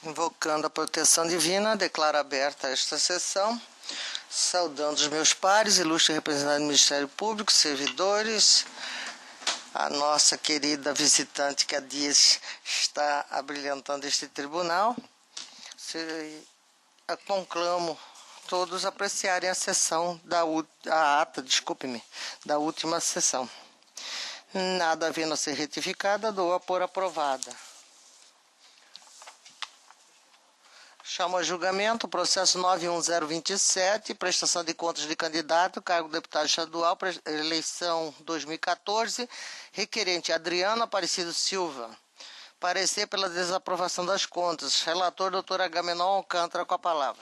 Invocando a proteção divina, declaro aberta esta sessão, saudando os meus pares, ilustres representantes do Ministério Público, servidores, a nossa querida visitante que há dias está abrilhantando este tribunal. Conclamo todos apreciarem a sessão da última sessão. Nada havendo a ser retificada, dou-a por aprovada. Chamo a julgamento o processo 91027, prestação de contas de candidato, cargo de deputado estadual, eleição 2014, requerente Adriano Aparecido Silva. Parecer pela desaprovação das contas. Relator, doutor Agamenon Alcântara, com a palavra.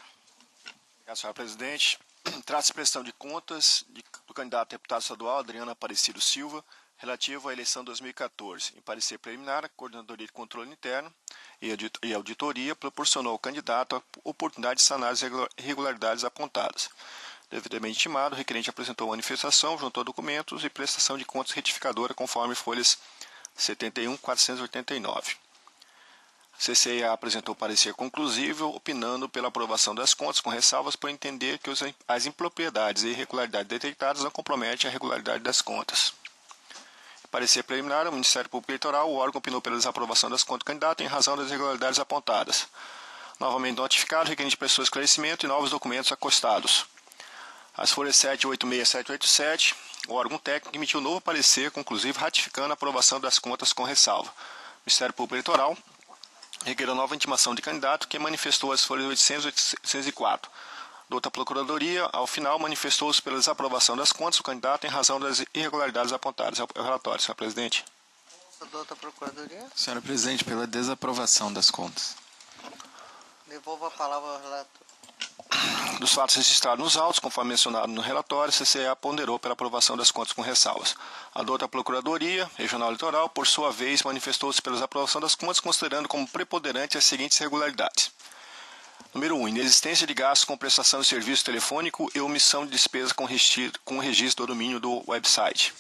Obrigado, senhor presidente. Trata-se de prestação de contas do candidato a deputado estadual Adriano Aparecido Silva, relativo à eleição 2014. Em parecer preliminar, a Coordenadoria de Controle Interno e Auditoria proporcionou ao candidato a oportunidade de sanar as irregularidades apontadas. Devidamente intimado, o requerente apresentou manifestação, juntou documentos e prestação de contas retificadora conforme folhas 71.489. A CCEA apresentou parecer conclusivo, opinando pela aprovação das contas, com ressalvas por entender que as impropriedades e irregularidades detectadas não comprometem a regularidade das contas. Parecer preliminar, o Ministério Público Eleitoral, o órgão opinou pela desaprovação das contas do candidato em razão das irregularidades apontadas. Novamente notificado, requerente prestou esclarecimento e novos documentos acostados. As folhas 786 e 787, o órgão técnico emitiu novo parecer conclusivo ratificando a aprovação das contas com ressalva. O Ministério Público Eleitoral requereu nova intimação de candidato que manifestou as folhas 800 e 804. Douta Procuradoria, ao final, manifestou-se pela desaprovação das contas do candidato em razão das irregularidades apontadas. É o relatório, senhor presidente. Douta Procuradoria. Senhora presidente, pela desaprovação das contas. Devolvo a palavra ao relator. Dos fatos registrados nos autos, conforme mencionado no relatório, a CCEA ponderou pela aprovação das contas com ressalvas. A douta Procuradoria Regional Eleitoral, por sua vez, manifestou-se pela desaprovação das contas, considerando como preponderante as seguintes irregularidades. Número 1. Inexistência de gastos com prestação de serviço telefônico e omissão de despesa com registro do domínio do website.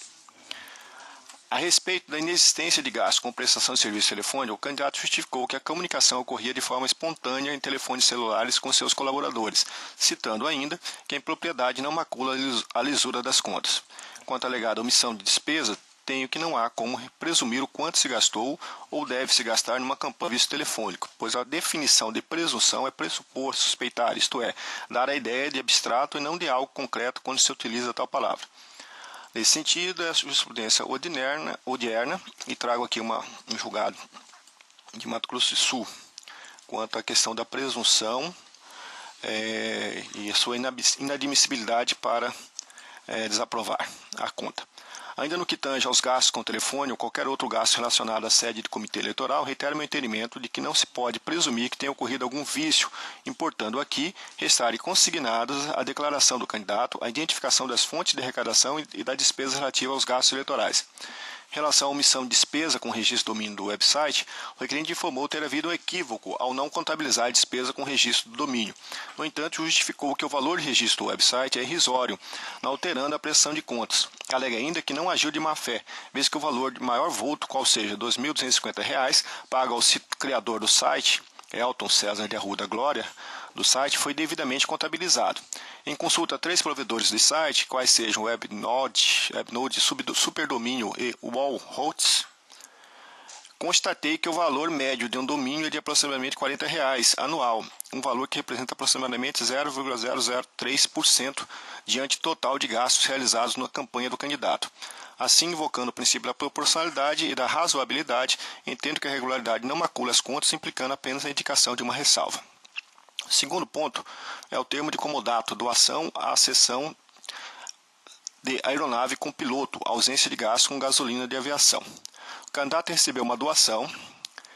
A respeito da inexistência de gastos com prestação de serviço telefônico, o candidato justificou que a comunicação ocorria de forma espontânea em telefones celulares com seus colaboradores, citando ainda que a impropriedade não macula a lisura das contas. Quanto à alegada omissão de despesa, tenho que não há como presumir o quanto se gastou ou deve se gastar numa campanha de serviço telefônico, pois a definição de presunção é pressupor, suspeitar, isto é, dar a ideia de abstrato e não de algo concreto quando se utiliza tal palavra. Nesse sentido, é a jurisprudência odierna, e trago aqui um julgado de Mato Grosso do Sul, quanto à questão da presunção e a sua inadmissibilidade para desaprovar a conta. Ainda no que tange aos gastos com telefone ou qualquer outro gasto relacionado à sede do Comitê Eleitoral, reitero meu entendimento de que não se pode presumir que tenha ocorrido algum vício, importando aqui restarem consignadas a declaração do candidato, a identificação das fontes de arrecadação e da despesa relativa aos gastos eleitorais. Em relação à omissão de despesa com registro do domínio do website, o requerente informou ter havido um equívoco ao não contabilizar a despesa com registro do domínio. No entanto, justificou que o valor de registro do website é irrisório, não alterando a prestação de contas. Alega ainda que não agiu de má-fé, visto que o valor de maior vulto, qual seja R$ 2.250, pago ao criador do site, Elton César de Arruda Glória, do site, foi devidamente contabilizado. Em consulta a 3 provedores de site, quais sejam Webnode, Superdomínio e Wallhosts, constatei que o valor médio de um domínio é de aproximadamente R$ 40 anual, um valor que representa aproximadamente 0,003% diante do total de gastos realizados na campanha do candidato. Assim, invocando o princípio da proporcionalidade e da razoabilidade, entendo que a regularidade não macula as contas, implicando apenas a indicação de uma ressalva. Segundo ponto é o termo de comodato, doação à cessão de aeronave com piloto, ausência de gasto com gasolina de aviação. O candidato recebeu uma doação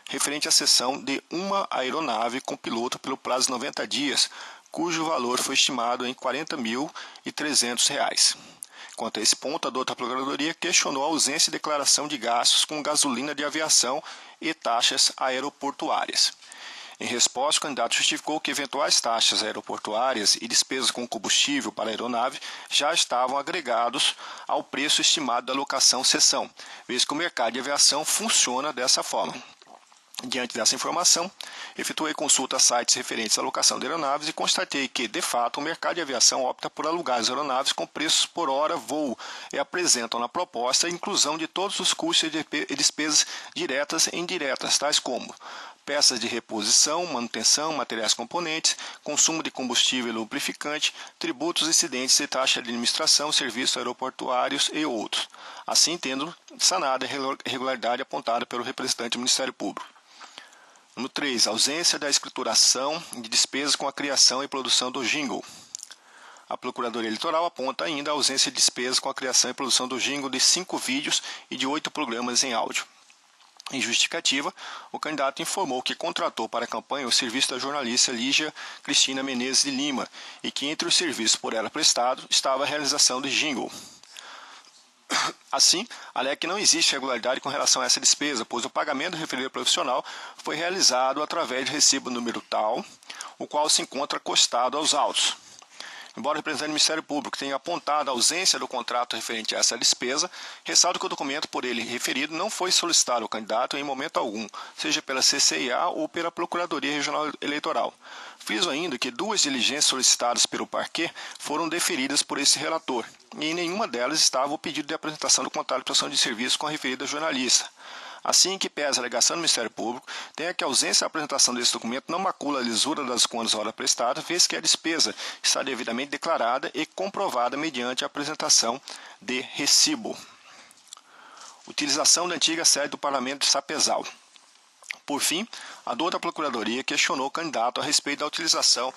referente à cessão de uma aeronave com piloto pelo prazo de 90 dias, cujo valor foi estimado em R$ 40.300. Quanto a esse ponto, a douta Procuradoria questionou a ausência de declaração de gastos com gasolina de aviação e taxas aeroportuárias. Em resposta, o candidato justificou que eventuais taxas aeroportuárias e despesas com combustível para a aeronave já estavam agregados ao preço estimado da locação-cessão, visto que o mercado de aviação funciona dessa forma. Diante dessa informação, efetuei consulta a sites referentes à locação de aeronaves e constatei que, de fato, o mercado de aviação opta por alugar as aeronaves com preços por hora voo e apresentam na proposta a inclusão de todos os custos e despesas diretas e indiretas, tais como peças de reposição, manutenção, materiais componentes, consumo de combustível e lubrificante, tributos, incidentes e taxa de administração, serviços aeroportuários e outros, assim tendo sanada a irregularidade apontada pelo representante do Ministério Público. Número 3. Ausência da escrituração de despesas com a criação e produção do jingle. A Procuradoria Eleitoral aponta ainda a ausência de despesas com a criação e produção do jingle de 5 vídeos e de 8 programas em áudio. Em justificativa, o candidato informou que contratou para a campanha o serviço da jornalista Lígia Cristina Menezes de Lima e que entre os serviços por ela prestados estava a realização de jingle. Assim, alega que não existe regularidade com relação a essa despesa, pois o pagamento do referido profissional foi realizado através de recibo número tal, o qual se encontra costado aos autos. Embora o representante do Ministério Público tenha apontado a ausência do contrato referente a essa despesa, ressalto que o documento por ele referido não foi solicitado ao candidato em momento algum, seja pela CCIA ou pela Procuradoria Regional Eleitoral. Friso ainda que 2 diligências solicitadas pelo parquê foram deferidas por esse relator, e em nenhuma delas estava o pedido de apresentação do contrato de prestação de serviço com a referida jornalista. Assim que pesa a alegação do Ministério Público, tem que a ausência da apresentação desse documento não macula a lisura das contas hora prestadas, vez que a despesa está devidamente declarada e comprovada mediante a apresentação de recibo. Utilização da antiga sede do Parlamento de Sapezal. Por fim, a douta Procuradoria questionou o candidato a respeito da utilização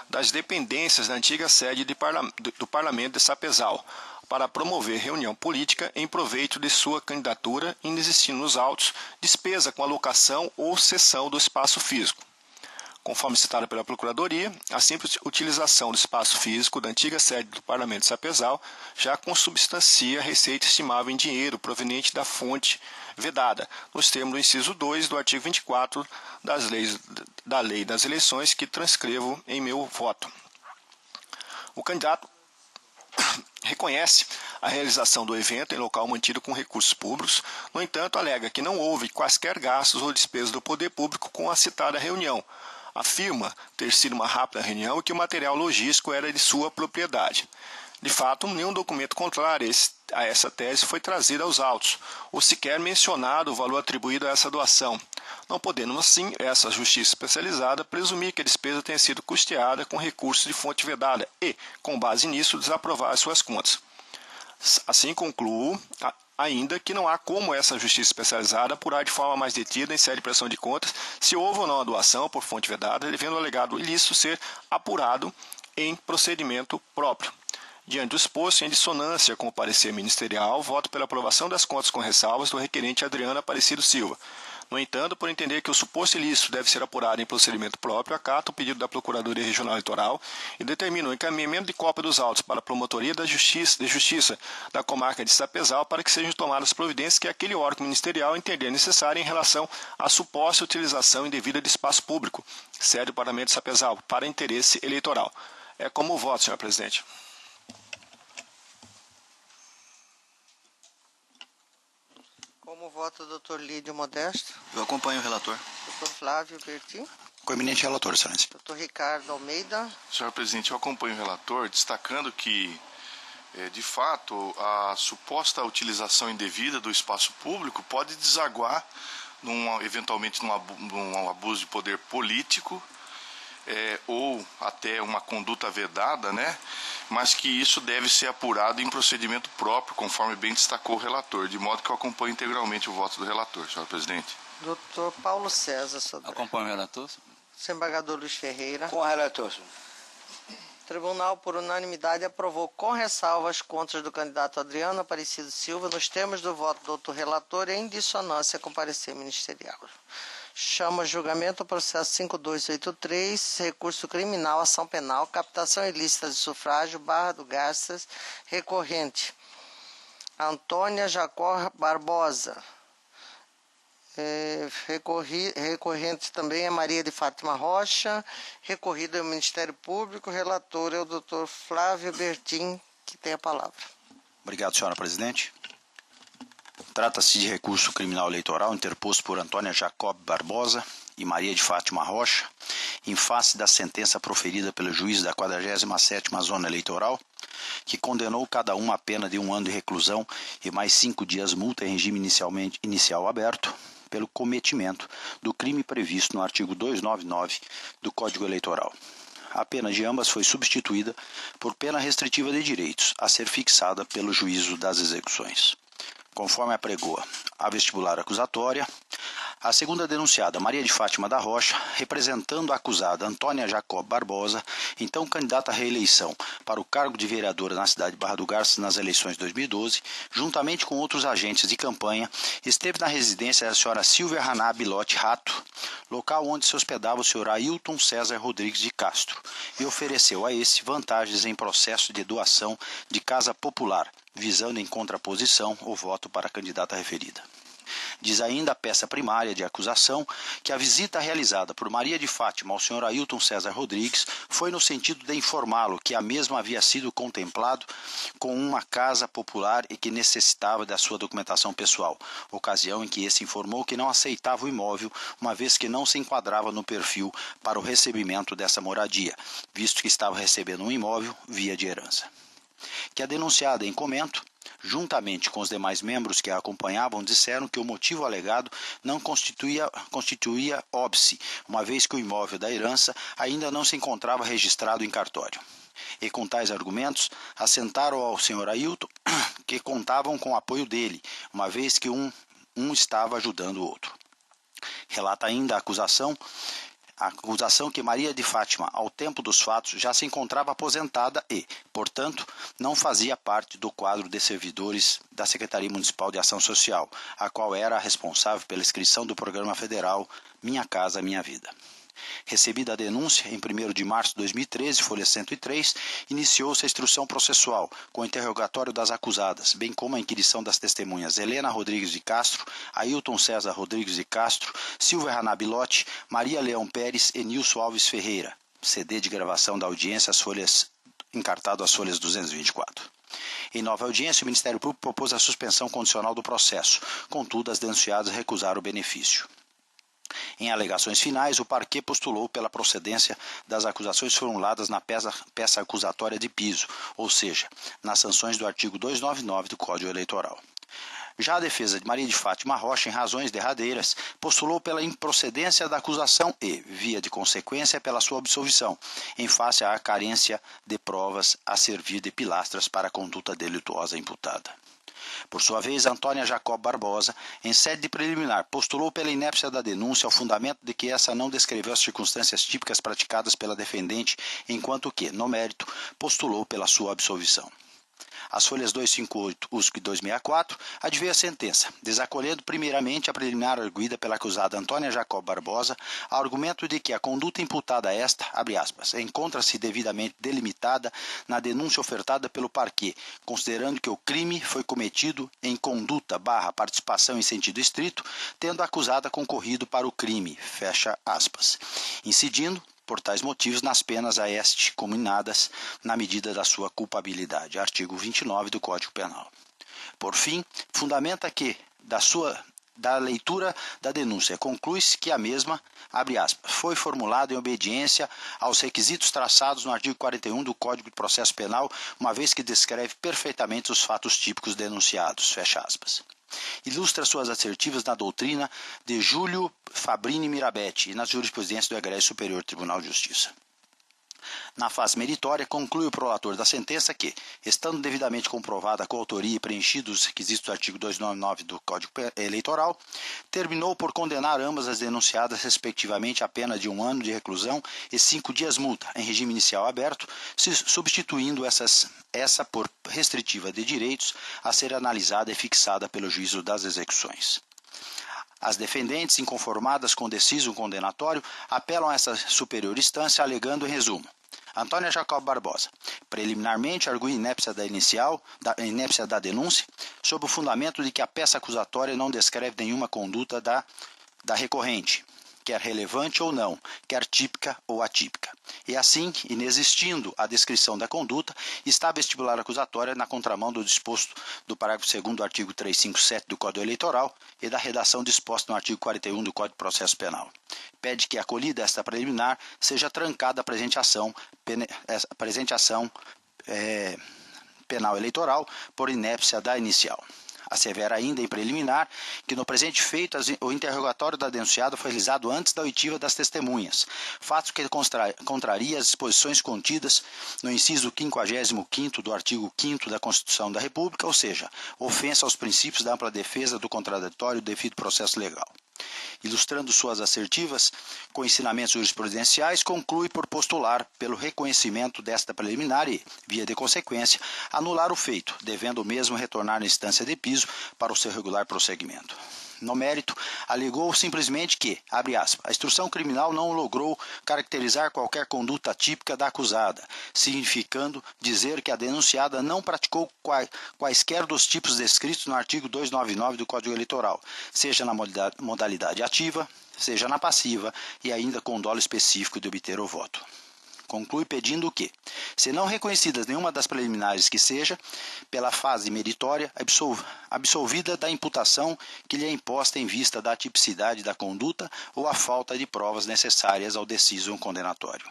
das dependências da antiga sede do Parlamento de Sapezal para promover reunião política em proveito de sua candidatura, inexistindo nos autos despesa com alocação ou cessão do espaço físico. Conforme citado pela Procuradoria, a simples utilização do espaço físico da antiga sede do Parlamento de Sapezal já consubstancia receita estimável em dinheiro proveniente da fonte vedada, nos termos do inciso 2 do artigo 24 da Lei das Eleições, que transcrevo em meu voto. O candidato reconhece a realização do evento em local mantido com recursos públicos, no entanto, alega que não houve quaisquer gastos ou despesas do poder público com a citada reunião. Afirma ter sido uma rápida reunião e que o material logístico era de sua propriedade. De fato, nenhum documento contrário a essa tese foi trazido aos autos, ou sequer mencionado o valor atribuído a essa doação, não podendo, assim, essa justiça especializada presumir que a despesa tenha sido custeada com recursos de fonte vedada e, com base nisso, desaprovar as suas contas. Assim, concluo ainda que não há como essa justiça especializada apurar de forma mais detida em sede de prestação de contas se houve ou não a doação por fonte vedada, devendo o alegado ilícito ser apurado em procedimento próprio. Diante do exposto, em dissonância com o parecer ministerial, voto pela aprovação das contas com ressalvas do requerente Adriano Aparecido Silva. No entanto, por entender que o suposto ilícito deve ser apurado em procedimento próprio, acato o pedido da Procuradoria Regional Eleitoral e determino o encaminhamento de cópia dos autos para a Promotoria de Justiça da Comarca de Sapezal para que sejam tomadas providências que aquele órgão ministerial entender necessária em relação à suposta utilização indevida de espaço público, sede do Parlamento de Sapezal, para interesse eleitoral. É como o voto, senhor presidente. Como vota o Dr. Lídio Modesto? Eu acompanho o relator. Dr. Flávio Bertin? Com o eminente relator, excelência. Dr. Ricardo Almeida? Senhor presidente, eu acompanho o relator, destacando que, de fato, a suposta utilização indevida do espaço público pode desaguar, eventualmente, num abuso de poder político, ou até uma conduta vedada, né? Mas que isso deve ser apurado em procedimento próprio, conforme bem destacou o relator, de modo que eu acompanho integralmente o voto do relator, senhor presidente. Dr. Paulo César Sodré. Acompanho o relator. Desembargador Luiz Ferreira. Com o relator, senhor. Tribunal, por unanimidade, aprovou com ressalva as contas do candidato Adriano Aparecido Silva nos termos do voto do doutor relator e em dissonância com o parecer ministerial. Chama a julgamento o processo 5283, recurso criminal, ação penal, captação ilícita de sufrágio, Barra do Garças, recorrente Antônia Jacó Barbosa. Recorrente também é Maria de Fátima Rocha, recorrido é o Ministério Público, relator é o Dr. Flávio Bertin, que tem a palavra. Obrigado, senhora presidente. Trata-se de recurso criminal eleitoral interposto por Antônia Jacob Barbosa e Maria de Fátima Rocha, em face da sentença proferida pelo juiz da 47ª Zona Eleitoral, que condenou cada um a pena de 1 ano de reclusão e mais 5 dias multa em regime inicial aberto, pelo cometimento do crime previsto no artigo 299 do Código Eleitoral. A pena de ambas foi substituída por pena restritiva de direitos, a ser fixada pelo juízo das execuções. Conforme apregoa a vestibular acusatória, a segunda denunciada, Maria de Fátima da Rocha, representando a acusada Antônia Jacob Barbosa, então candidata à reeleição para o cargo de vereadora na cidade de Barra do Garças nas eleições de 2012, juntamente com outros agentes de campanha, esteve na residência da senhora Silvia Haná Bilotti Rato, local onde se hospedava o senhor Ailton César Rodrigues de Castro, e ofereceu a esse vantagens em processo de doação de casa popular, visando em contraposição o voto para a candidata referida. Diz ainda a peça primária de acusação que a visita realizada por Maria de Fátima ao senhor Ailton César Rodrigues foi no sentido de informá-lo que a mesma havia sido contemplado com uma casa popular e que necessitava da sua documentação pessoal, ocasião em que esse informou que não aceitava o imóvel, uma vez que não se enquadrava no perfil para o recebimento dessa moradia, visto que estava recebendo um imóvel via de herança. Que a denunciada em comento, juntamente com os demais membros que a acompanhavam, disseram que o motivo alegado não constituía óbice, uma vez que o imóvel da herança ainda não se encontrava registrado em cartório. E com tais argumentos, assentaram ao senhor Ailton que contavam com o apoio dele, uma vez que um estava ajudando o outro. Relata ainda a acusação que Maria de Fátima, ao tempo dos fatos, já se encontrava aposentada e, portanto, não fazia parte do quadro de servidores da Secretaria Municipal de Ação Social, a qual era responsável pela inscrição do Programa Federal Minha Casa Minha Vida. Recebida a denúncia, em 1º de março de 2013, folha 103, iniciou-se a instrução processual, com o interrogatório das acusadas, bem como a inquirição das testemunhas Helena Rodrigues de Castro, Ailton César Rodrigues de Castro, Silvia Haná Bilotti, Maria Leão Pérez e Nilson Alves Ferreira. CD de gravação da audiência, encartado às folhas 224. Em nova audiência, o Ministério Público propôs a suspensão condicional do processo, contudo, as denunciadas recusaram o benefício. Em alegações finais, o parquê postulou pela procedência das acusações formuladas na peça acusatória de piso, ou seja, nas sanções do artigo 299 do Código Eleitoral. Já a defesa de Maria de Fátima Rocha, em razões derradeiras, postulou pela improcedência da acusação e, via de consequência, pela sua absolvição, em face à carência de provas a servir de pilastras para a conduta delituosa imputada. Por sua vez, Antônia Jacob Barbosa, em sede de preliminar, postulou pela inépcia da denúncia ao fundamento de que essa não descreveu as circunstâncias típicas praticadas pela defendente, enquanto que, no mérito, postulou pela sua absolvição. As folhas 258, USP 264, adveia a sentença, desacolhendo primeiramente a preliminar arguida pela acusada Antônia Jacob Barbosa, ao argumento de que a conduta imputada a esta, abre aspas, encontra-se devidamente delimitada na denúncia ofertada pelo parquê, considerando que o crime foi cometido em conduta / participação em sentido estrito, tendo a acusada concorrido para o crime, fecha aspas, incidindo por tais motivos nas penas a este cominadas na medida da sua culpabilidade. Artigo 29 do Código Penal. Por fim, fundamenta que, da leitura da denúncia, conclui-se que a mesma, abre aspas, foi formulada em obediência aos requisitos traçados no artigo 41 do Código de Processo Penal, uma vez que descreve perfeitamente os fatos típicos denunciados, fecha aspas. Ilustra suas assertivas na doutrina de Júlio Fabrini Mirabetti e na jurisprudência do Egresso Superior Tribunal de Justiça. Na fase meritória, conclui o prolator da sentença que, estando devidamente comprovada a coautoria e preenchidos os requisitos do artigo 299 do Código Eleitoral, terminou por condenar ambas as denunciadas, respectivamente, a pena de 1 ano de reclusão e 5 dias multa, em regime inicial aberto, substituindo essa por restritiva de direitos a ser analisada e fixada pelo juízo das execuções. As defendentes, inconformadas com o deciso condenatório, apelam a essa superior instância, alegando, em resumo, Antônia Jacob Barbosa, preliminarmente argui inépcia da denúncia, sob o fundamento de que a peça acusatória não descreve nenhuma conduta da recorrente. quer relevante ou não, quer típica ou atípica. E assim, inexistindo a descrição da conduta, está a vestibular acusatória na contramão do disposto do parágrafo 2º do artigo 357 do Código Eleitoral e da redação disposta no artigo 41 do Código de Processo Penal. Pede que, acolhida esta preliminar, seja trancada a presente ação penal eleitoral por inépcia da inicial. Assevera ainda em preliminar que no presente feito o interrogatório da denunciada foi realizado antes da oitiva das testemunhas, fato que contraria as disposições contidas no inciso 55º do artigo 5º da Constituição da República, ou seja, ofensa aos princípios da ampla defesa do contraditório e do devido processo legal. Ilustrando suas assertivas com ensinamentos jurisprudenciais, conclui por postular pelo reconhecimento desta preliminar e, via de consequência, anular o feito, devendo o mesmo retornar na instância de piso para o seu regular prosseguimento. No mérito, alegou simplesmente que, abre aspas, a instrução criminal não logrou caracterizar qualquer conduta típica da acusada, significando dizer que a denunciada não praticou quaisquer dos tipos descritos no artigo 299 do Código Eleitoral, seja na modalidade ativa, seja na passiva e ainda com dolo específico de obter o voto. Conclui pedindo que, se não reconhecidas nenhuma das preliminares que seja, pela fase meritória, absolvida da imputação que lhe é imposta em vista da tipicidade da conduta ou a falta de provas necessárias ao decisum condenatório.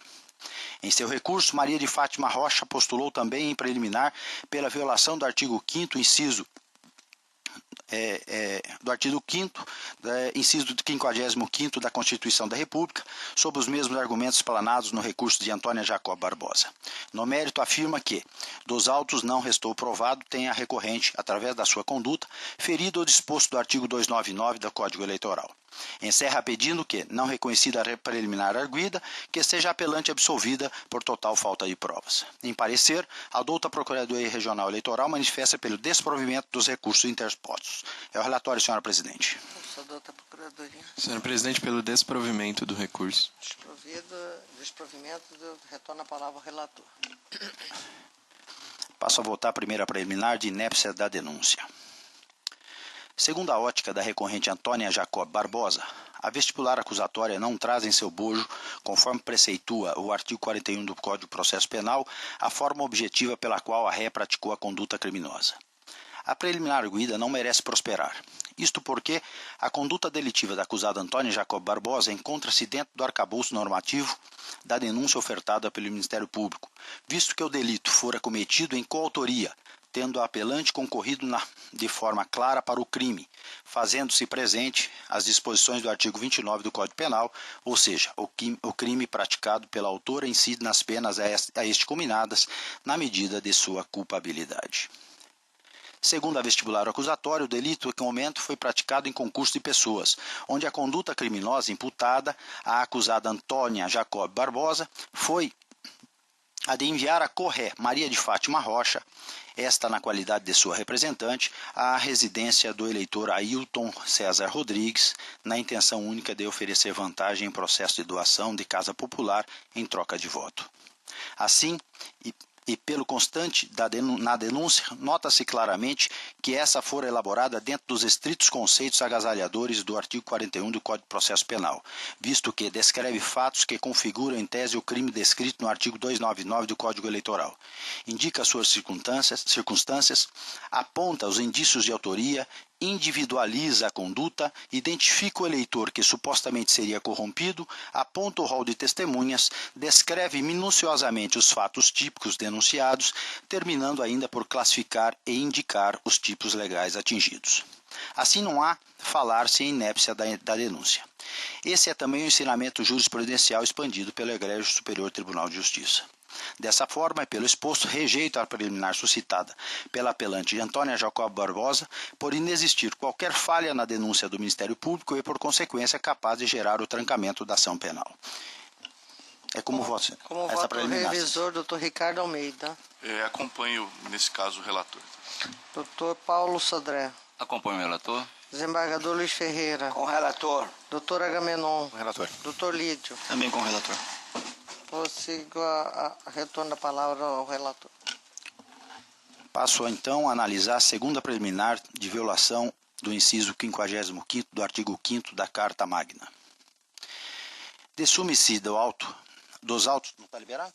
Em seu recurso, Maria de Fátima Rocha postulou também em preliminar pela violação do artigo 5º, inciso do artigo 5º, inciso do 55º da Constituição da República, sob os mesmos argumentos explanados no recurso de Antônia Jacob Barbosa. No mérito, afirma que, dos autos não restou provado, tem a recorrente, através da sua conduta, ferido o disposto do artigo 299 do Código Eleitoral. Encerra pedindo que, não reconhecida a preliminar arguida, que seja apelante absolvida por total falta de provas. Em parecer, a douta Procuradoria Regional Eleitoral manifesta pelo desprovimento dos recursos interpostos. É o relatório, senhora presidente. Douta Procuradoria. Senhor presidente, pelo desprovimento do recurso. Desprovimento, retorna a palavra ao relator. Passo a votar a primeira preliminar de inépcia da denúncia. Segundo a ótica da recorrente Antônia Jacob Barbosa, a vestibular acusatória não traz em seu bojo, conforme preceitua o artigo 41 do Código de Processo Penal, a forma objetiva pela qual a ré praticou a conduta criminosa. A preliminar arguida não merece prosperar. Isto porque a conduta delitiva da acusada Antônia Jacob Barbosa encontra-se dentro do arcabouço normativo da denúncia ofertada pelo Ministério Público, visto que o delito fora cometido em coautoria, tendo a apelante concorrido de forma clara para o crime, fazendo-se presente as disposições do artigo 29 do Código Penal, ou seja, o crime praticado pela autora incide nas penas a este cominadas na medida de sua culpabilidade. Segundo a vestibular acusatório, o delito em momento foi praticado em concurso de pessoas, onde a conduta criminosa imputada à acusada Antônia Jacob Barbosa foi a de enviar a corré Maria de Fátima Rocha, esta na qualidade de sua representante, à residência do eleitor Ailton César Rodrigues, na intenção única de oferecer vantagem em processo de doação de casa popular em troca de voto. Assim, e pelo constante na denúncia, nota-se claramente que essa fora elaborada dentro dos estritos conceitos agasalhadores do artigo 41 do Código de Processo Penal, visto que descreve fatos que configuram em tese o crime descrito no artigo 299 do Código Eleitoral. Indica suas circunstâncias, aponta os indícios de autoria, individualiza a conduta, identifica o eleitor que supostamente seria corrompido, aponta o rol de testemunhas, descreve minuciosamente os fatos típicos denunciados, terminando ainda por classificar e indicar os tipos legais atingidos. Assim não há falar-se em inépcia da denúncia. Esse é também o ensinamento jurisprudencial expandido pelo Egrégio Superior Tribunal de Justiça. Dessa forma, e pelo exposto, rejeito a preliminar suscitada pela apelante Antônia Jacob Barbosa por inexistir qualquer falha na denúncia do Ministério Público e, por consequência, capaz de gerar o trancamento da ação penal. É como voto o revisor, doutor Ricardo Almeida. Acompanho, nesse caso, o relator. Doutor Paulo Sodré. Acompanho o relator. Desembargador Luiz Ferreira. Com o relator. Doutor Agamenon. Com o relator. Doutor Lídio. Também com o relator. Prossigo a retorno da palavra ao relator. Passo então a analisar a segunda preliminar de violação do inciso 55º do artigo 5º da Carta Magna. Dessume-se dos autos... Não está liberado?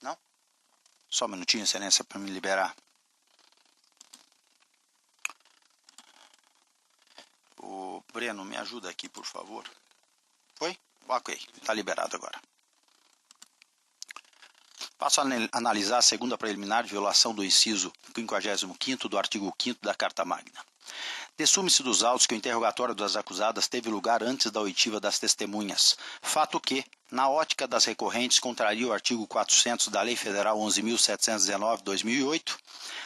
Não? Só um minutinho, excelência, para me liberar. O Breno, me ajuda aqui, por favor. Foi? Ok, está liberado agora. Passo a analisar a segunda preliminar de violação do inciso 55º do artigo 5º da Carta Magna. Dessume-se dos autos que o interrogatório das acusadas teve lugar antes da oitiva das testemunhas, fato que, na ótica das recorrentes, contraria o artigo 400 da Lei Federal 11.719/2008,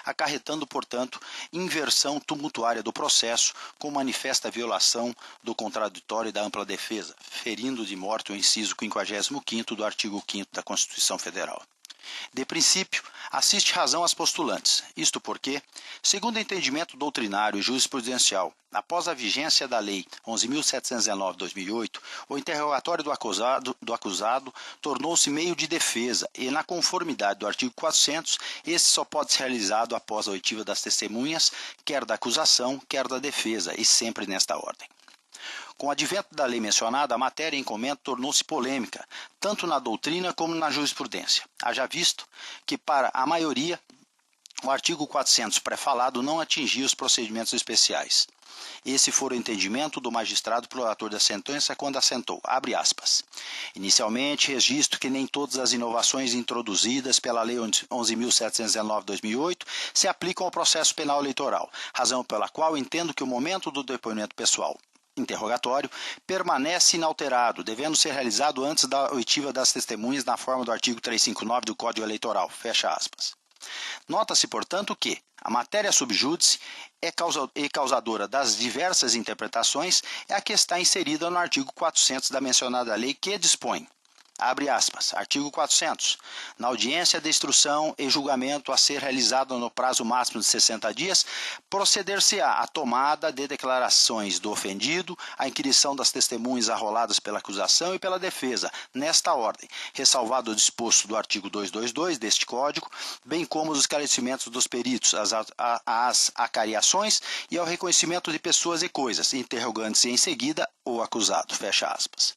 acarretando, portanto, inversão tumultuária do processo com manifesta violação do contraditório e da ampla defesa, ferindo de morte o inciso 55º do artigo 5º da Constituição Federal. De princípio, assiste razão às postulantes, isto porque, segundo o entendimento doutrinário e jurisprudencial, após a vigência da Lei 11.719/2008, o interrogatório do acusado tornou-se meio de defesa e, na conformidade do artigo 400, esse só pode ser realizado após a oitiva das testemunhas, quer da acusação, quer da defesa, e sempre nesta ordem. Com o advento da lei mencionada, a matéria em comento tornou-se polêmica, tanto na doutrina como na jurisprudência. Haja visto que, para a maioria, o artigo 400 pré-falado não atingia os procedimentos especiais. Esse foi o entendimento do magistrado prolator da sentença quando assentou, abre aspas, inicialmente registro que nem todas as inovações introduzidas pela Lei 11.719/2008 se aplicam ao processo penal eleitoral, razão pela qual entendo que o momento do depoimento pessoal interrogatório permanece inalterado, devendo ser realizado antes da oitiva das testemunhas na forma do artigo 359 do Código Eleitoral, fecha aspas. Nota-se, portanto, que a matéria subjúdice e causadora das diversas interpretações é a que está inserida no artigo 400 da mencionada lei, que dispõe, abre aspas, artigo 400. Na audiência de instrução e julgamento a ser realizado no prazo máximo de 60 dias, proceder-se-á à tomada de declarações do ofendido, a inquirição das testemunhas arroladas pela acusação e pela defesa, nesta ordem, ressalvado o disposto do artigo 222 deste Código, bem como os esclarecimentos dos peritos, as acariações e ao reconhecimento de pessoas e coisas, interrogantes e em seguida o acusado, fecha aspas.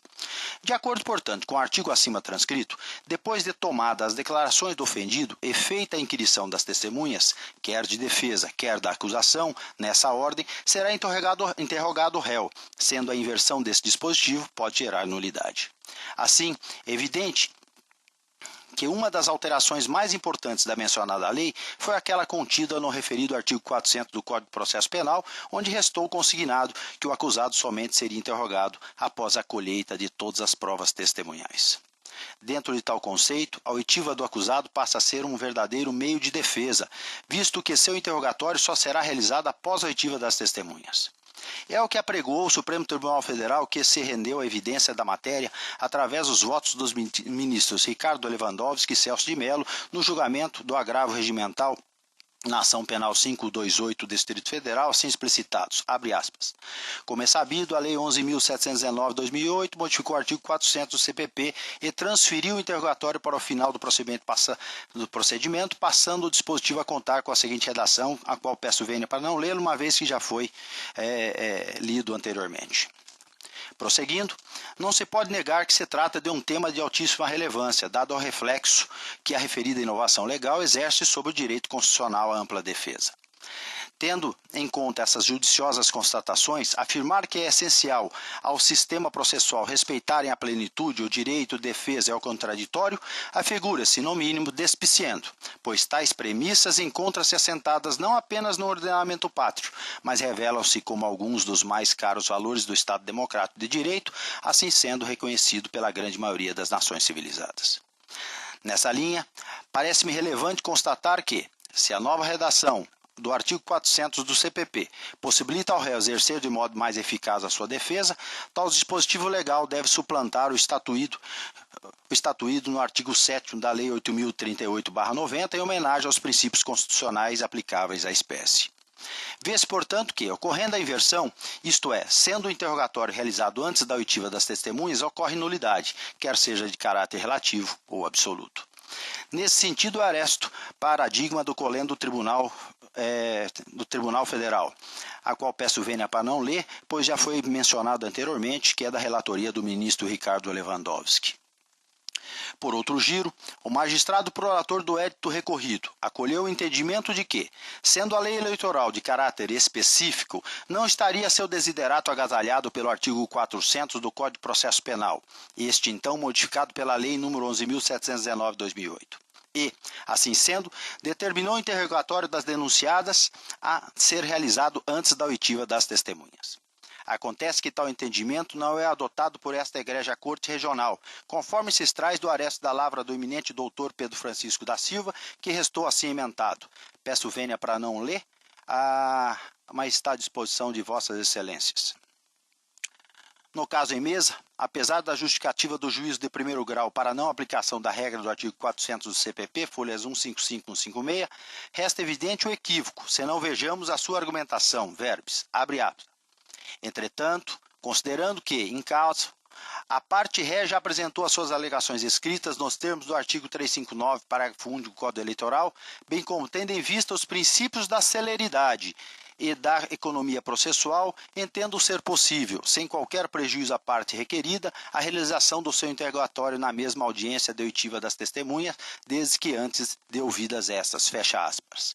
De acordo, portanto, com o artigo acima transcrito, depois de tomadas as declarações do ofendido e feita a inquirição das testemunhas, quer de defesa, quer da acusação, nessa ordem, será interrogado o réu, sendo a inversão desse dispositivo pode gerar nulidade. Assim, é evidente que uma das alterações mais importantes da mencionada lei foi aquela contida no referido artigo 400 do Código de Processo Penal, onde restou consignado que o acusado somente seria interrogado após a colheita de todas as provas testemunhais. Dentro de tal conceito, a oitiva do acusado passa a ser um verdadeiro meio de defesa, visto que seu interrogatório só será realizado após a oitiva das testemunhas. É o que apregoou o Supremo Tribunal Federal, que se rendeu à evidência da matéria através dos votos dos ministros Ricardo Lewandowski e Celso de Mello no julgamento do agravo regimental na ação penal 528 do Distrito Federal, assim explicitados, abre aspas. Como é sabido, a Lei 11.719/2008 modificou o artigo 400 do CPP e transferiu o interrogatório para o final do procedimento, passando o dispositivo a contar com a seguinte redação, a qual peço vênia para não lê-lo, uma vez que já foi lido anteriormente. Prosseguindo, não se pode negar que se trata de um tema de altíssima relevância, dado ao reflexo que a referida inovação legal exerce sobre o direito constitucional à ampla defesa. Tendo em conta essas judiciosas constatações, afirmar que é essencial ao sistema processual respeitarem a plenitude o direito de defesa e ao contraditório, afigura-se, no mínimo, despiciando, pois tais premissas encontram-se assentadas não apenas no ordenamento pátrio, mas revelam-se como alguns dos mais caros valores do Estado Democrático de Direito, assim sendo reconhecido pela grande maioria das nações civilizadas. Nessa linha, parece-me relevante constatar que, se a nova redação do artigo 400 do CPP possibilita ao réu exercer de modo mais eficaz a sua defesa, tal dispositivo legal deve suplantar o estatuído no artigo 7º da Lei 8.038/90 em homenagem aos princípios constitucionais aplicáveis à espécie. Vê-se, portanto, que, ocorrendo a inversão, isto é, sendo o interrogatório realizado antes da oitiva das testemunhas, ocorre nulidade, quer seja de caráter relativo ou absoluto. Nesse sentido, aresto paradigma do colendo do Tribunal do Tribunal Federal, a qual peço vênia para não ler, pois já foi mencionado anteriormente, que é da relatoria do ministro Ricardo Lewandowski. Por outro giro, o magistrado prolator do édito recorrido acolheu o entendimento de que, sendo a lei eleitoral de caráter específico, não estaria seu desiderato agasalhado pelo artigo 400 do Código de Processo Penal, este então modificado pela Lei nº 11.719/2008. E, assim sendo, determinou o interrogatório das denunciadas a ser realizado antes da oitiva das testemunhas. Acontece que tal entendimento não é adotado por esta egrégia Corte Regional, conforme se extrai do aresto da lavra do eminente doutor Pedro Francisco da Silva, que restou assim emendado. Peço vênia para não ler, mas está à disposição de vossas excelências. No caso em mesa, apesar da justificativa do juízo de primeiro grau para não aplicação da regra do artigo 400 do CPP, folhas 155 e 156, resta evidente o equívoco, se não vejamos a sua argumentação, verbis, abre aspas. Entretanto, considerando que, em caso, a parte ré já apresentou as suas alegações escritas nos termos do artigo 359, parágrafo 1 do Código Eleitoral, bem como tendo em vista os princípios da celeridade e da economia processual, entendo ser possível, sem qualquer prejuízo à parte requerida, a realização do seu interrogatório na mesma audiência de oitiva das testemunhas, desde que antes de ouvidas estas, fecha aspas.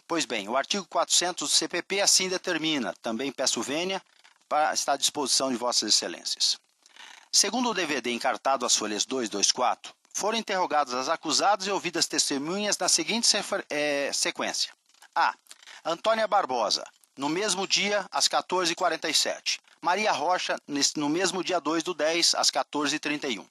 Pois bem, o artigo 400 do CPP assim determina, também peço vênia, para estar à disposição de vossas excelências. Segundo o DVD encartado às folhas 2, 2, 4, foram interrogadas as acusadas e ouvidas testemunhas na seguinte sequência. A. Antônia Barbosa, no mesmo dia, às 14h47. Maria Rocha, no mesmo dia 2/10, às 14h31.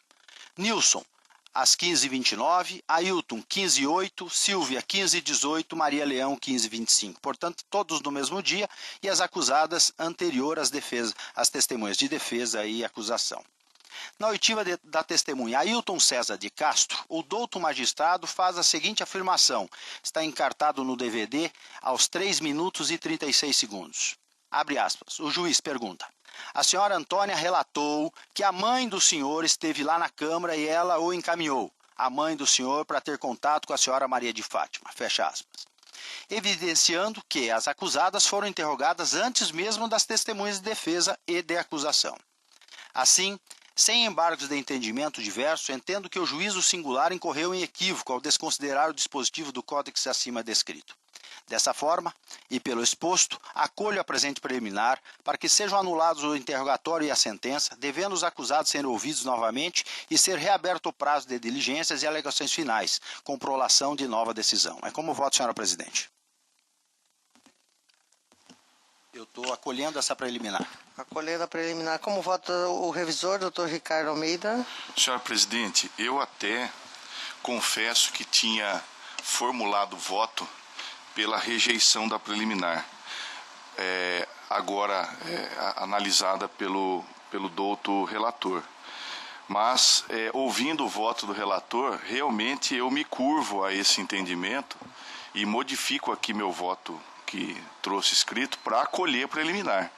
Nilson, às 15h29, Ailton, 15h08, Silvia, 15h18, Maria Leão, 15h25. Portanto, todos no mesmo dia e as acusadas anterior às testemunhas de defesa e acusação. Na oitiva da testemunha Ailton César de Castro, o douto magistrado faz a seguinte afirmação, está encartado no DVD aos 3 minutos e 36 segundos. Abre aspas, o juiz pergunta. A senhora Antônia relatou que a mãe do senhor esteve lá na Câmara e ela o encaminhou, a mãe do senhor, para ter contato com a senhora Maria de Fátima, fecha aspas. Evidenciando que as acusadas foram interrogadas antes mesmo das testemunhas de defesa e de acusação. Assim, sem embargos de entendimento diverso, entendo que o juízo singular incorreu em equívoco ao desconsiderar o dispositivo do Códex acima descrito. Dessa forma, e pelo exposto, acolho a presente preliminar para que sejam anulados o interrogatório e a sentença, devendo os acusados serem ouvidos novamente e ser reaberto o prazo de diligências e alegações finais, com prolação de nova decisão. É como voto, senhora presidente. Eu estou acolhendo essa preliminar. Acolhendo a preliminar. Como vota o revisor, doutor Ricardo Almeida? Senhora presidente, eu até confesso que tinha formulado voto pela rejeição da preliminar, agora analisada pelo douto relator. Mas, ouvindo o voto do relator, realmente eu me curvo a esse entendimento e modifico aqui meu voto que trouxe escrito para acolher a preliminar.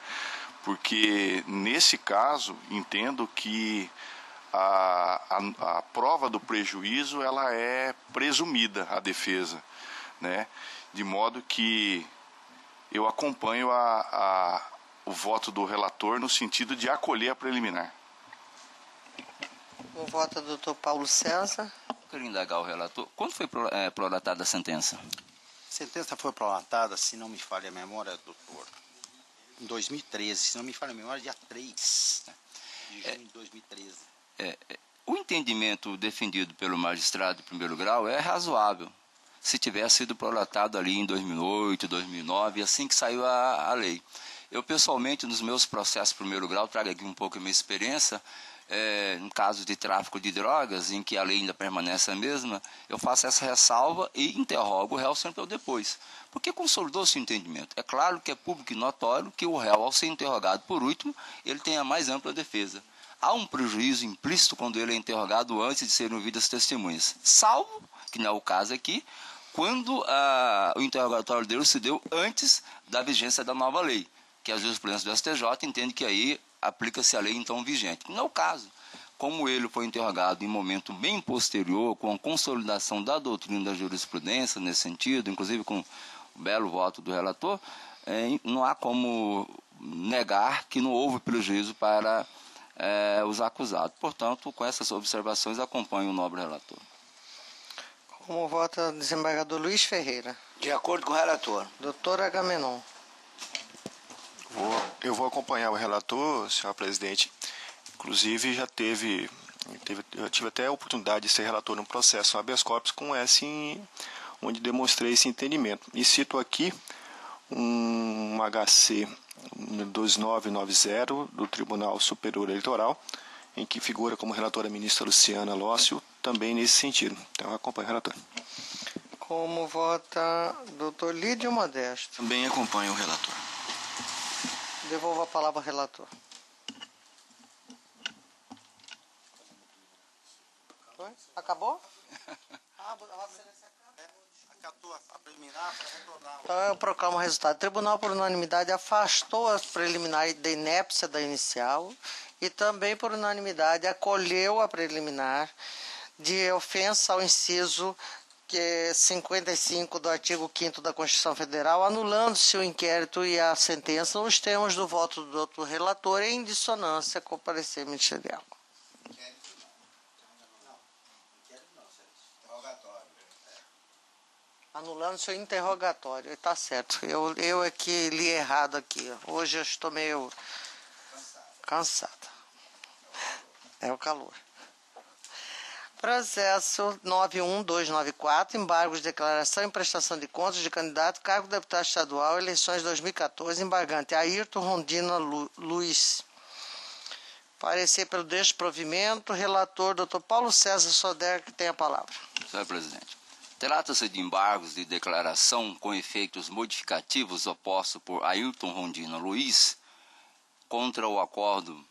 Porque, nesse caso, entendo que a prova do prejuízo ela é presumida à defesa, né? De modo que eu acompanho o voto do relator no sentido de acolher a preliminar. O voto do doutor Paulo César. Eu quero indagar o relator. Quando foi prolatada a sentença? A sentença foi prolatada, se não me falha a memória, doutor, em 2013, se não me falha a memória, dia 3 de junho de 2013. O entendimento defendido pelo magistrado de primeiro grau é razoável. Se tivesse sido prolatado ali em 2008, 2009, assim que saiu a lei. Eu, pessoalmente, nos meus processos de primeiro grau, trago aqui um pouco a minha experiência, no caso de tráfico de drogas, em que a lei ainda permanece a mesma, eu faço essa ressalva e interrogo o réu sempre ou depois. Porque consolidou-se o entendimento. É claro que é público e notório que o réu, ao ser interrogado por último, ele tem a mais ampla defesa. Há um prejuízo implícito quando ele é interrogado antes de serem ouvidas as testemunhas, salvo, que não é o caso aqui, quando o interrogatório dele se deu antes da vigência da nova lei, que a jurisprudência do STJ entende que aí aplica-se a lei então vigente. Não é o caso. Como ele foi interrogado em momento bem posterior, com a consolidação da doutrina da jurisprudência nesse sentido, inclusive com belo voto do relator, não há como negar que não houve prejuízo para os acusados. Portanto, com essas observações, acompanho o nobre relator. Como vota o desembargador Luiz Ferreira? De acordo com o relator. Doutor Agamenon. Eu vou acompanhar o relator, senhor presidente. Inclusive, eu tive até a oportunidade de ser relator num processo habeas corpus com onde demonstrei esse entendimento. E cito aqui um HC 2990 do Tribunal Superior Eleitoral, em que figura como relatora a ministra Luciana Lócio, também nesse sentido. Então, eu acompanho o relator. Como vota doutor Lídio Modesto? Também acompanho o relator. Devolvo a palavra ao relator. Acabou? Então eu proclamo o resultado. O tribunal, por unanimidade, afastou a preliminar da inépcia da inicial e também, por unanimidade, acolheu a preliminar de ofensa ao inciso 55 do artigo 5º da Constituição Federal, anulando-se o inquérito e a sentença nos termos do voto do doutor relator em dissonância com o parecer ministerial. Anulando seu interrogatório. Está certo. Eu é que li errado aqui. Hoje eu estou meio cansada. É o calor. Processo 91294, embargos de declaração e prestação de contas de candidato, cargo de deputado estadual, eleições 2014, embargante Ayrton Rondina Luiz. Parecer pelo desprovimento, relator Dr. Paulo César Soder, que tem a palavra. Senhor presidente, trata-se de embargos de declaração com efeitos modificativos opostos por Ayrton Rondina Luiz contra o acordo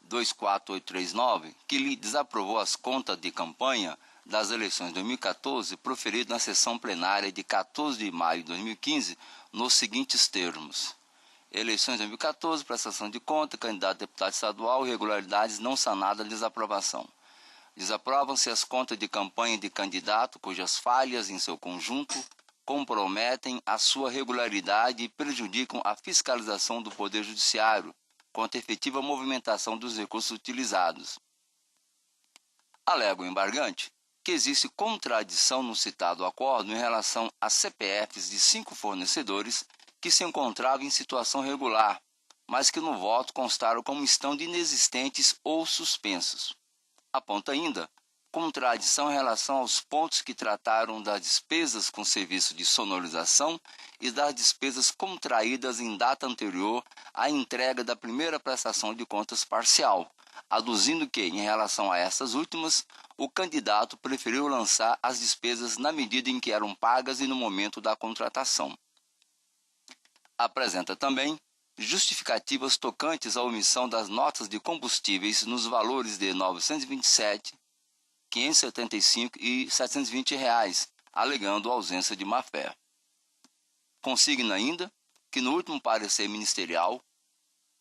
24839, que lhe desaprovou as contas de campanha das eleições de 2014, proferido na sessão plenária de 14 de maio de 2015, nos seguintes termos: eleições de 2014, prestação de conta, candidato a deputado estadual, irregularidades não sanadas, desaprovação. Desaprovam-se as contas de campanha de candidato cujas falhas em seu conjunto comprometem a sua regularidade e prejudicam a fiscalização do Poder Judiciário quanto à efetiva movimentação dos recursos utilizados. Alega o embargante que existe contradição no citado acordo em relação a CPFs de 5 fornecedores que se encontravam em situação regular, mas que no voto constaram como estando inexistentes ou suspensos. Aponta ainda contradição em relação aos pontos que trataram das despesas com serviço de sonorização e das despesas contraídas em data anterior à entrega da primeira prestação de contas parcial, aduzindo que, em relação a essas últimas, o candidato preferiu lançar as despesas na medida em que eram pagas e no momento da contratação. Apresenta também justificativas tocantes à omissão das notas de combustíveis nos valores de R$ 927, R$ 575 e R$ 720, alegando ausência de má-fé. Consigna ainda que no último parecer ministerial,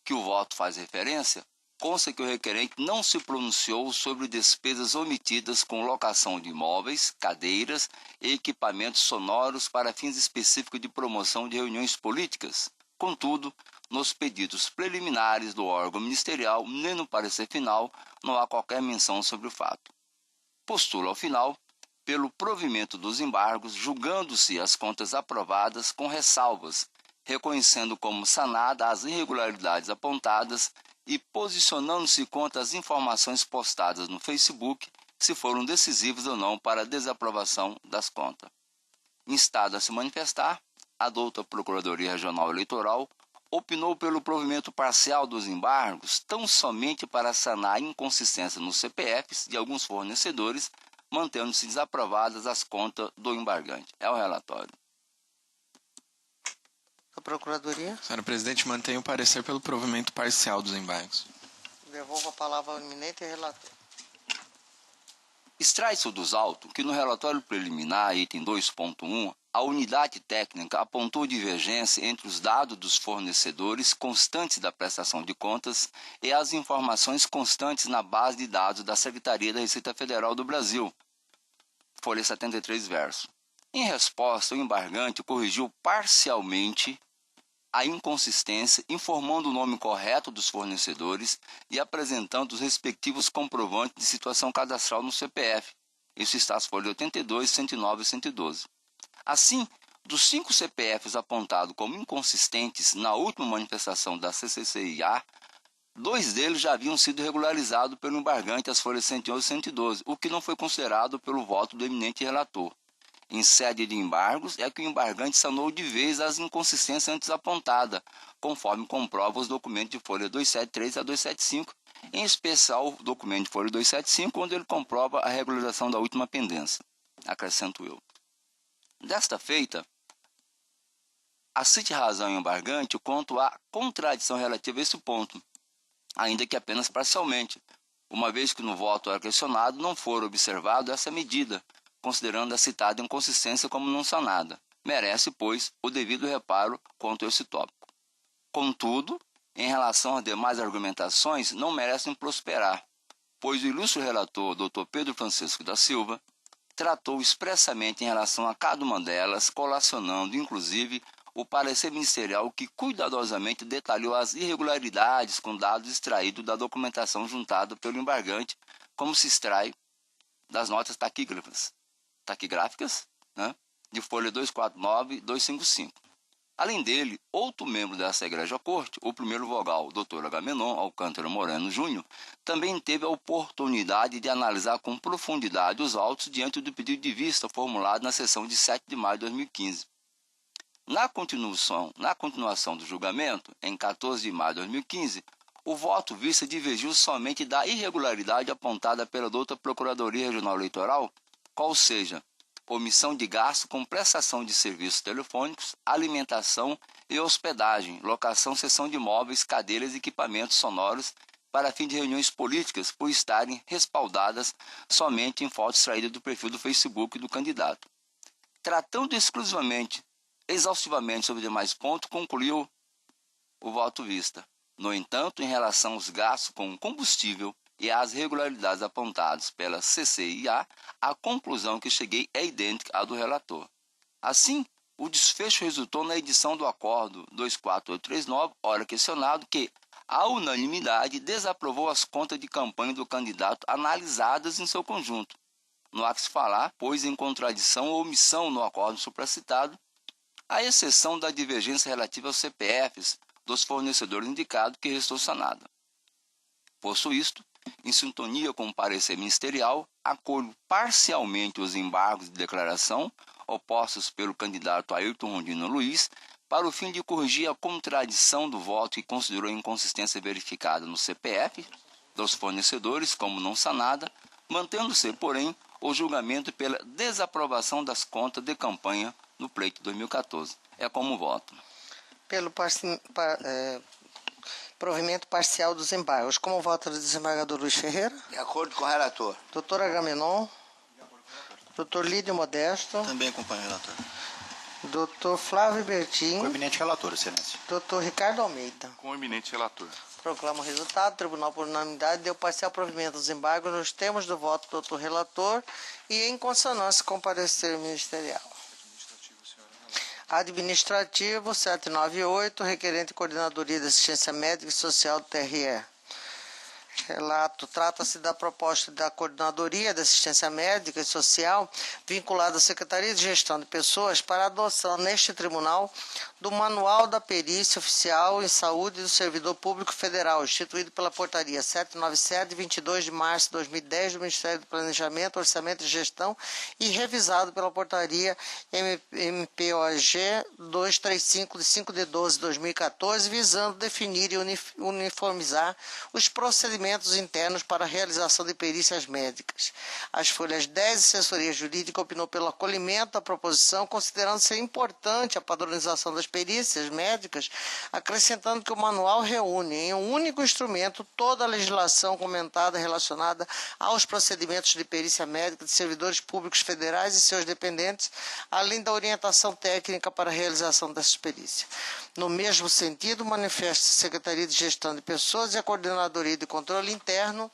que o voto faz referência, consta que o requerente não se pronunciou sobre despesas omitidas com locação de imóveis, cadeiras e equipamentos sonoros para fins específicos de promoção de reuniões políticas. Contudo, nos pedidos preliminares do órgão ministerial, nem no parecer final, não há qualquer menção sobre o fato. Postula, ao final, pelo provimento dos embargos, julgando-se as contas aprovadas com ressalvas, reconhecendo como sanada as irregularidades apontadas e posicionando-se contra as informações postadas no Facebook, se foram decisivas ou não para a desaprovação das contas. Instada a se manifestar, a douta Procuradoria Regional Eleitoral opinou pelo provimento parcial dos embargos tão somente para sanar a inconsistência nos CPFs de alguns fornecedores, mantendo-se desaprovadas as contas do embargante. É o relatório. A Procuradoria. Senhora presidente, mantenho o parecer pelo provimento parcial dos embargos. Devolvo a palavra ao eminente relator. Extrai-se dos autos que no relatório preliminar, item 2.1, a unidade técnica apontou divergência entre os dados dos fornecedores constantes da prestação de contas e as informações constantes na base de dados da Secretaria da Receita Federal do Brasil. Folha 73, verso. Em resposta, o embargante corrigiu parcialmente a inconsistência, informando o nome correto dos fornecedores e apresentando os respectivos comprovantes de situação cadastral no CPF. Isso está as folhas 82, 109 e 112. Assim, dos 5 CPFs apontados como inconsistentes na última manifestação da CCCIA, 2 deles já haviam sido regularizados pelo embargante às folhas 111 e 112, o que não foi considerado pelo voto do eminente relator. Em sede de embargos, é que o embargante sanou de vez as inconsistências antes apontadas, conforme comprova os documentos de folha 273 a 275, em especial o documento de folha 275, onde ele comprova a regularização da última pendência. Acrescento eu. Desta feita, aceite razão em embargante quanto à contradição relativa a esse ponto, ainda que apenas parcialmente, uma vez que no voto questionado não for observado essa medida, considerando a citada inconsistência como não sanada. Merece, pois, o devido reparo quanto a esse tópico. Contudo, em relação às demais argumentações, não merecem prosperar, pois o ilustre relator, Dr. Pedro Francisco da Silva, tratou expressamente em relação a cada uma delas, colacionando, inclusive, o parecer ministerial que cuidadosamente detalhou as irregularidades com dados extraídos da documentação juntada pelo embargante, como se extrai das notas taquigráficas, de folha 249 e 255. Além dele, outro membro dessa egrégia corte, o primeiro vogal, Dr. Agamenon Alcântara Moreno Júnior, também teve a oportunidade de analisar com profundidade os autos diante do pedido de vista formulado na sessão de 7 de maio de 2015. Na continuação do julgamento, em 14 de maio de 2015, o voto vista divergiu somente da irregularidade apontada pela douta Procuradoria Regional Eleitoral, qual seja, omissão de gasto com prestação de serviços telefônicos, alimentação e hospedagem, locação, cessão de móveis, cadeiras e equipamentos sonoros para fim de reuniões políticas por estarem respaldadas somente em foto extraída do perfil do Facebook do candidato. Tratando exaustivamente sobre demais pontos, concluiu o voto vista. No entanto, em relação aos gastos com combustível e às regularidades apontadas pela CCIA, a conclusão que cheguei é idêntica à do relator. Assim, o desfecho resultou na edição do acordo 24839, ora questionado, que, à unanimidade, desaprovou as contas de campanha do candidato analisadas em seu conjunto. Não há que se falar, pois, em contradição ou omissão no acordo supracitado, à exceção da divergência relativa aos CPFs dos fornecedores indicados, que restou sanada. Posto isto, em sintonia com o parecer ministerial, acolho parcialmente os embargos de declaração opostos pelo candidato Ayrton Rondino Luiz, para o fim de corrigir a contradição do voto que considerou a inconsistência verificada no CPF dos fornecedores como não sanada, mantendo-se, porém, o julgamento pela desaprovação das contas de campanha no pleito 2014. É como voto. Pelo provimento parcial dos embargos. Como vota o desembargador Luiz Ferreira? De acordo com o relator. Doutor Agamenon? Doutor Lídio Modesto? Também acompanho o relator. Doutor Flávio Bertin? Com o eminente relator, excelência. Doutor Ricardo Almeida? Com o eminente relator. Proclamo o resultado. O Tribunal, por unanimidade, deu parcial provimento dos embargos nos termos do voto do doutor relator e em consonância com o parecer ministerial. Administrativo 798, requerente Coordenadoria de Assistência Médica e Social do TRE. Relato: trata-se da proposta da Coordenadoria de Assistência Médica e Social vinculada à Secretaria de Gestão de Pessoas para a adoção neste tribunal do Manual da Perícia Oficial em Saúde do Servidor Público Federal, instituído pela Portaria 797, de 22 de março de 2010 do Ministério do Planejamento, Orçamento e Gestão e revisado pela Portaria MPOG 235, de 5 de 12 de 2014, visando definir e uniformizar os procedimentos internos para a realização de perícias médicas. As folhas 10 e assessoria jurídica opinou pelo acolhimento da proposição, considerando ser importante a padronização das perícias médicas, acrescentando que o manual reúne em um único instrumento toda a legislação comentada relacionada aos procedimentos de perícia médica de servidores públicos federais e seus dependentes, além da orientação técnica para a realização dessas perícias. No mesmo sentido, manifesta a Secretaria de Gestão de Pessoas e a Coordenadoria de Controle Interno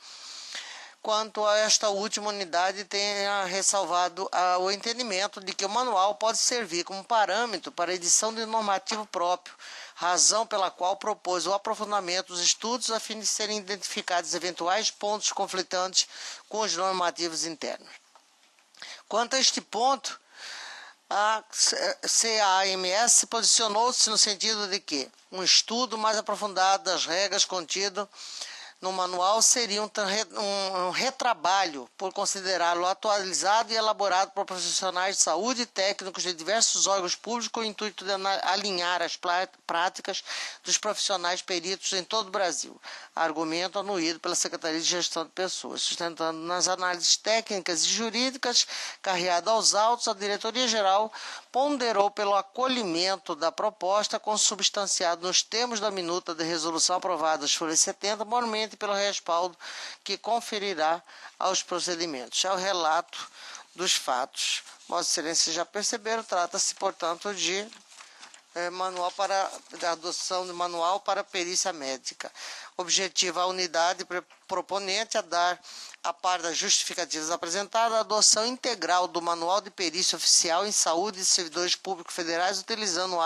quanto a esta última unidade, tenha ressalvado o entendimento de que o manual pode servir como parâmetro para a edição de normativo próprio, razão pela qual propôs o aprofundamento dos estudos a fim de serem identificados eventuais pontos conflitantes com os normativos internos. Quanto a este ponto, a CAMS posicionou-se no sentido de que um estudo mais aprofundado das regras contidas no manual seria um retrabalho, por considerá-lo atualizado e elaborado por profissionais de saúde e técnicos de diversos órgãos públicos com o intuito de alinhar as práticas dos profissionais peritos em todo o Brasil. Argumento anuído pela Secretaria de Gestão de Pessoas. Sustentando nas análises técnicas e jurídicas carreadas aos autos, a Diretoria-Geral ponderou pelo acolhimento da proposta consubstanciado nos termos da minuta de resolução aprovada às folhas 70, mormente pelo respaldo que conferirá aos procedimentos. Ao relato dos fatos. Vossa Excelência já perceberam, trata-se, portanto, de adoção de manual para perícia médica. Objetivo a unidade proponente a dar, a par das justificativas apresentadas, a adoção integral do manual de perícia oficial em saúde de servidores públicos federais, utilizando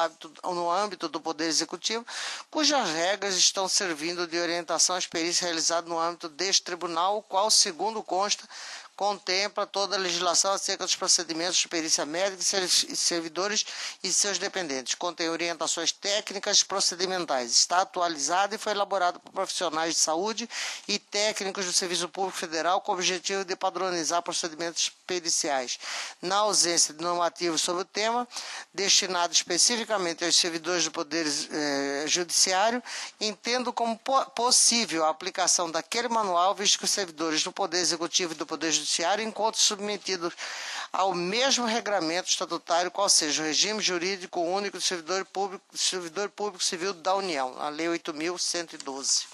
no âmbito do Poder Executivo, cujas regras estão servindo de orientação às perícias realizadas no âmbito deste tribunal, o qual, segundo consta, contempla toda a legislação acerca dos procedimentos de perícia médica e servidores e seus dependentes. Contém orientações técnicas e procedimentais. Está atualizado e foi elaborado por profissionais de saúde e técnicos do Serviço Público Federal com o objetivo de padronizar procedimentos periciais. Na ausência de normativos sobre o tema, destinado especificamente aos servidores do Poder Judiciário, entendo como possível a aplicação daquele manual, visto que os servidores do Poder Executivo e do Poder Judiciário encontram submetidos ao mesmo regramento estatutário, qual seja o regime jurídico único do servidor público civil da União, a Lei 8.112.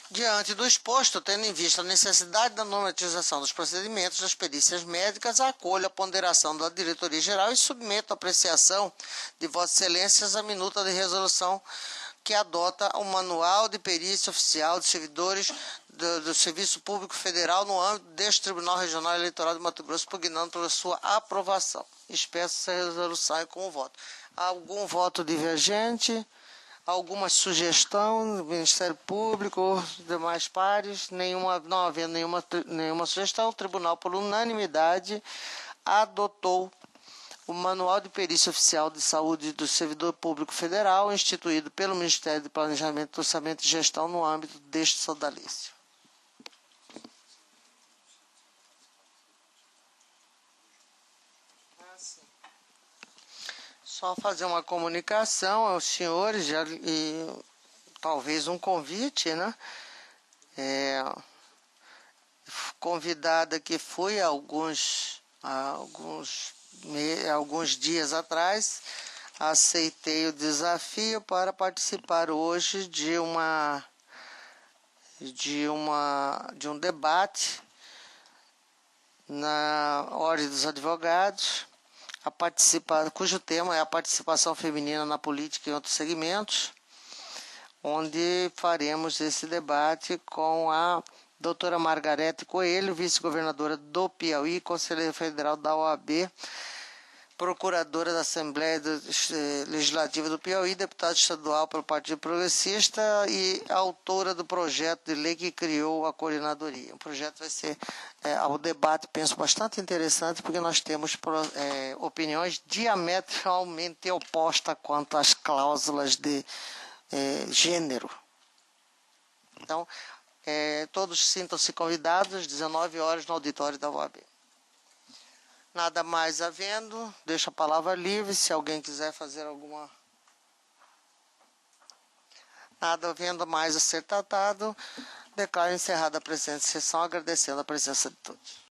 Diante do exposto, tendo em vista a necessidade da normatização dos procedimentos das perícias médicas, acolho a ponderação da Diretoria-Geral e submeto à apreciação de Vossa Excelências a minuta de resolução que adota o Manual de Perícia Oficial de Servidores do Serviço Público Federal no âmbito deste Tribunal Regional Eleitoral de Mato Grosso, pugnando pela sua aprovação. Expresso essa resolução com o voto. Algum voto divergente? Alguma sugestão do Ministério Público, demais pares? Não havendo nenhuma sugestão, o Tribunal, por unanimidade, adotou o Manual de Perícia Oficial de Saúde do Servidor Público Federal, instituído pelo Ministério de Planejamento, Orçamento e Gestão no âmbito deste sodalício. Só fazer uma comunicação aos senhores e talvez um convite, né? Convidada que fui alguns dias atrás, aceitei o desafio para participar hoje de um debate na Ordem dos Advogados, cujo tema é a participação feminina na política e outros segmentos, onde faremos esse debate com a doutora Margarete Coelho, vice-governadora do Piauí, conselheira federal da OAB, procuradora da Assembleia Legislativa do Piauí, deputada estadual pelo Partido Progressista e autora do projeto de lei que criou a coordenadoria. O projeto vai ser, ao debate, penso, bastante interessante, porque nós temos opiniões diametralmente opostas quanto às cláusulas de gênero. Então, todos sintam-se convidados às 19 horas no auditório da OAB. Nada mais havendo, deixo a palavra livre, se alguém quiser fazer alguma... Nada havendo mais a ser tratado, declaro encerrada a presente sessão, agradecendo a presença de todos.